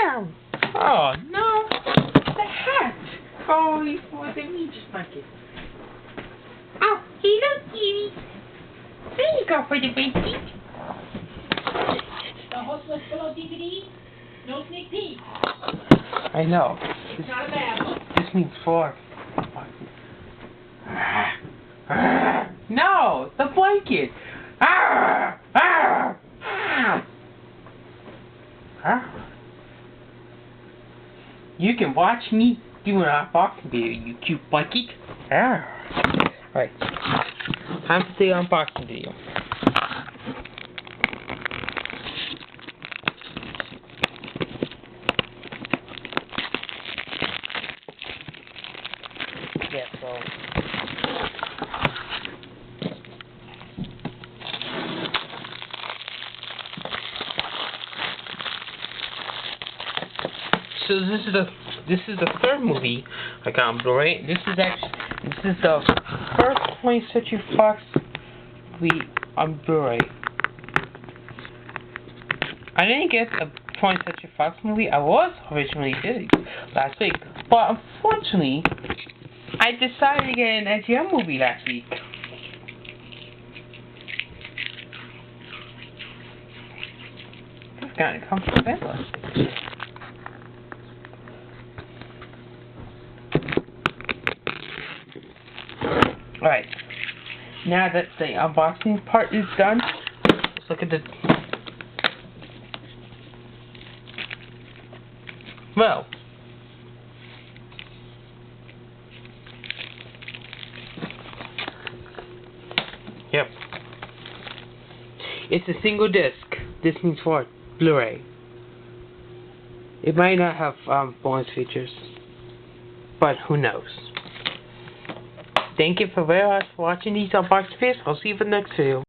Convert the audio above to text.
down. Oh, no. The hat. Oh, he was in me just like it. Oh, hello, kitty. There you go for the baby. The Hostless Pillow DVD, no sneak peek. I know. It's not a bad one. This means 4. No, the blanket. You can watch me do an unboxing video, you cute blanket. Alright, time to do an unboxing video. Yeah, so this is the third movie I got on Blu-ray. This is the first 20th Century Fox movie on Blu-ray. I didn't get a 20th Century Fox movie. I was originally did last week, but unfortunately, I decided to get an NGM movie last week. This kind of comes from Bella. Alright, now that the unboxing part is done, let's look at the... Well, yep, it's a single disc. This means for Blu-ray. It might not have bonus features, but who knows. Thank you for very much for watching these unboxing videos. I'll see you for the next video.